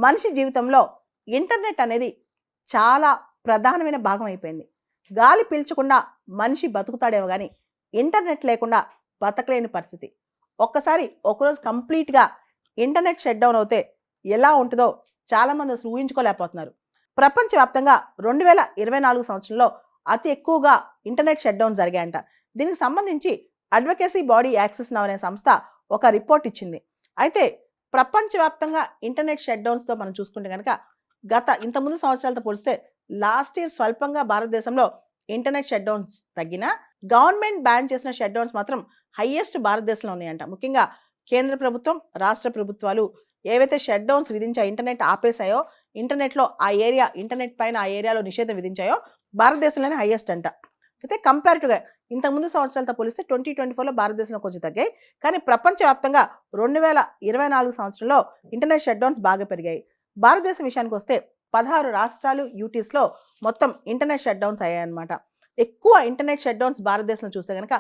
మనిషి జీవితంలో ఇంటర్నెట్ అనేది చాలా ప్రధానమైన భాగం అయిపోయింది. గాలి పీల్చకుండా మనిషి బతుకుతాడేమో కానీ ఇంటర్నెట్ లేకుండా బతకలేని పరిస్థితి. ఒక్కసారి ఒకరోజు కంప్లీట్గా ఇంటర్నెట్ షట్ డౌన్ అవుతే ఎలా ఉంటుందో చాలామంది అసలు ఊహించుకోలేకపోతున్నారు. ప్రపంచవ్యాప్తంగా 2024 సంవత్సరంలో అతి ఎక్కువగా ఇంటర్నెట్ షట్ డౌన్ జరిగాయంట. దీనికి సంబంధించి అడ్వకేసీ బాడీ యాక్సెస్ నౌ అనే సంస్థ ఒక రిపోర్ట్ ఇచ్చింది. అయితే ప్రపంచవ్యాప్తంగా ఇంటర్నెట్ షట్ డౌన్స్తో మనం చూసుకుంటే కనుక ఇంతకుముందు సంవత్సరాలతో పోలిస్తే లాస్ట్ ఇయర్ స్వల్పంగా భారతదేశంలో ఇంటర్నెట్ షట్ డౌన్స్ తగ్గినా గవర్నమెంట్ బ్యాన్ చేసిన షట్ డౌన్స్ మాత్రం హైయెస్ట్ భారతదేశంలో ఉన్నాయంట. ముఖ్యంగా కేంద్ర ప్రభుత్వం, రాష్ట్ర ప్రభుత్వాలు ఏవైతే షట్ డౌన్స్ విధించాయో, ఇంటర్నెట్ ఆపేశాయో, ఇంటర్నెట్లో ఇంటర్నెట్ పైన ఆ ఏరియాలో నిషేధం విధించాయో భారతదేశంలోనే హైయెస్ట్ అంట. అయితే కంపారిటివ్గా ఇంతకుముందు సంవత్సరాలతో పోలిస్తే 2024లో భారతదేశంలో కొంచెం తగ్గాయి. కానీ ప్రపంచవ్యాప్తంగా 2024 సంవత్సరంలో ఇంటర్నెట్ షట్ డౌన్స్ బాగా పెరిగాయి. భారతదేశం విషయానికి వస్తే 16 రాష్ట్రాలు యూటీస్లో మొత్తం ఇంటర్నెట్ షట్ డౌన్స్ అయ్యాయన్నమాట. ఎక్కువ ఇంటర్నెట్ షట్ డౌన్స్ భారతదేశంలో చూస్తే కనుక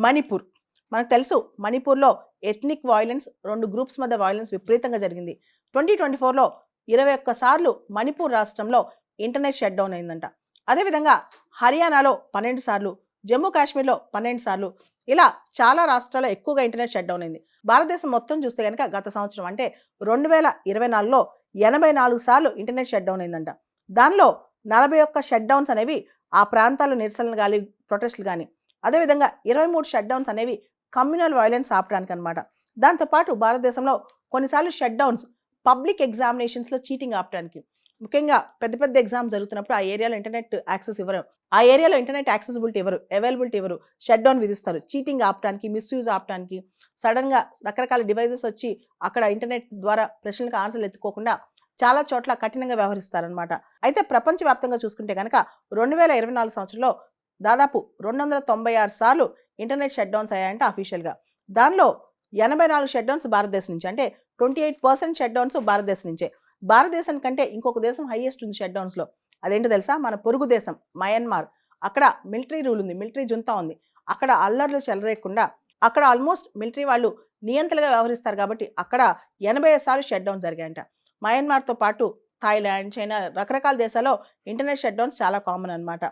మణిపూర్. మనకు తెలుసు మణిపూర్లో ఎథ్నిక్ వైలెన్స్, 2 గ్రూప్స్ మధ్య వైలెన్స్ విపరీతంగా జరిగింది. 2024లో 21 సార్లు మణిపూర్ రాష్ట్రంలో ఇంటర్నెట్ షట్ డౌన్ అయిందంట. అదేవిధంగా హర్యానాలో 12 సార్లు, జమ్మూ కాశ్మీర్లో 12 సార్లు, ఇలా చాలా రాష్ట్రాల్లో ఎక్కువగా ఇంటర్నెట్ షట్ డౌన్ అయింది. భారతదేశం మొత్తం చూస్తే కనుక గత సంవత్సరం అంటే 2024లో 84 సార్లు ఇంటర్నెట్ షట్ డౌన్ అయిందంట. దానిలో 41 షట్ డౌన్స్ అనేవి ఆ ప్రాంతాల్లో నిరసనలు కానీ, ప్రొటెస్టులు కానీ, అదేవిధంగా 23 షట్ డౌన్స్ అనేవి కమ్యూనల్ వైలెన్స్ ఆపడానికి అనమాట. దాంతోపాటు భారతదేశంలో కొన్నిసార్లు షట్ డౌన్స్ పబ్లిక్ ఎగ్జామినేషన్స్లో చీటింగ్ ఆపడానికి. ముఖ్యంగా పెద్ద పెద్ద ఎగ్జామ్స్ జరుగుతున్నప్పుడు ఆ ఏరియాలో ఇంటర్నెట్ యాక్సెస్ ఇవ్వరు, ఆ ఏరియాలో ఇంటర్నెట్ యాక్సెసిబిలిటీ ఇవ్వరు, అవైలబిలిటీ ఇవ్వరు, షట్ డౌన్ విధిస్తారు. చీటింగ్ ఆపడానికి, మిస్యూజ్ ఆపడానికి, సడన్గా రకరకాల డివైజెస్ వచ్చి అక్కడ ఇంటర్నెట్ ద్వారా ప్రశ్నలకు ఆన్సర్లు ఎత్తుకోకుండా చాలా చోట్ల కఠినంగా వ్యవహరిస్తారనమాట. అయితే ప్రపంచవ్యాప్తంగా చూసుకుంటే కనుక 2024 సంవత్సరంలో దాదాపు 296 సార్లు ఇంటర్నెట్ షట్ డౌన్స్ అయ్యాయంటే అఫీషియల్గా. దానిలో 84 షట్ డౌన్స్ భారతదేశం నుంచి, అంటే 28% షట్ డౌన్స్ భారతదేశం నుంచే. భారతదేశం కంటే ఇంకొక దేశం హైయెస్ట్ ఉంది షట్ డౌన్స్లో. అదేంటో తెలుసా? మన పొరుగు దేశం మయన్మార్. అక్కడ మిలిటరీ రూల్ ఉంది, మిలిటరీ జుంతా ఉంది. అక్కడ అల్లర్లు చెలరేయకుండా అక్కడ ఆల్మోస్ట్ మిలిటరీ వాళ్ళు నియంత్రణగా వ్యవహరిస్తారు కాబట్టి అక్కడ 85 సార్లు షట్ డౌన్ జరిగాయంట. మయన్మార్తో పాటు థాయిలాండ్, చైనా, రకరకాల దేశాల్లో ఇంటర్నెట్ షట్ డౌన్స్ చాలా కామన్ అనమాట.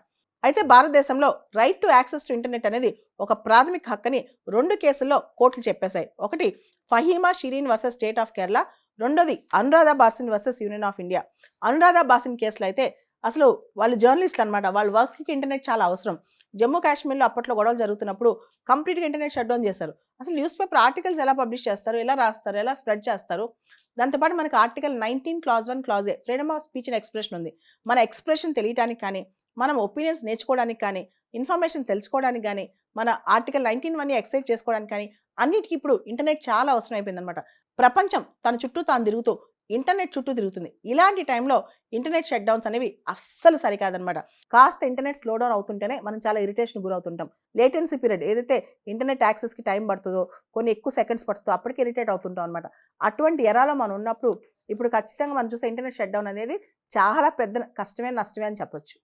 అయితే భారతదేశంలో right to access to internet అనేది ఒక ప్రాథమిక హక్కని 2 కేసుల్లో కోర్టులు చెప్పేశాయి. ఒకటి Faheema Shirin versus state of Kerala, రెండోది Anuradha Bhasin versus union of India. Anuradha Bhasin కేసులో అయితే అసలు వాళ్ళు జర్నలిస్టులు అనమాట, వాళ్ళ వర్క్కి ఇంటర్నెట్ చాలా అవసరం. జమ్మూ కాశ్మీర్లో అప్పట్లో గొడవలు జరుగుతున్నప్పుడు కంప్లీట్గా ఇంటర్నెట్ షట్ డౌన్ చేశారు. అసలు న్యూస్ పేపర్ ఆర్టికల్స్ ఎలా పబ్లిష్ చేస్తారు, ఎలా రాస్తారు, ఎలా స్ప్రెడ్ చేస్తారు? దాంతోపాటు మనకు article 19 clause 1 clause a freedom of speech and expression ఉంది. మన ఎక్స్ప్రెషన్ తెలియడానికి కానీ, మనం ఒపీనియన్స్ నేర్చుకోవడానికి కానీ, ఇన్ఫర్మేషన్ తెలుసుకోవడానికి కానీ, మన ఆర్టికల్ 19(1) ఎక్సైజ్ చేసుకోవడానికి కానీ అన్నిటికీ ఇప్పుడు ఇంటర్నెట్ చాలా అవసరం అయిపోయింది అనమాట. ప్రపంచం తన చుట్టూ తాను తిరుగుతూ ఇంటర్నెట్ చుట్టూ తిరుగుతుంది. ఇలాంటి టైంలో ఇంటర్నెట్ షట్ డౌన్స్ అనేవి అస్సలు సరికాదనమాట. కాస్త ఇంటర్నెట్ స్లో డౌన్ అవుతుంటేనే మనం చాలా ఇరిటేషన్ గురవుతుంటాం. లేటెన్సీ పీరియడ్ ఏదైతే ఇంటర్నెట్ యాక్సెస్కి టైం పడుతుందో, కొన్ని ఎక్కువ సెకండ్స్ పడుతుందో అప్పటికి ఇరిటేట్ అవుతుంటాం అనమాట. అటువంటి ఎరాలో మనం ఉన్నప్పుడు ఇప్పుడు ఖచ్చితంగా మనం చూస్తే ఇంటర్నెట్ షట్ డౌన్ అనేది చాలా పెద్ద కష్టమే, నష్టమే అని చెప్పొచ్చు.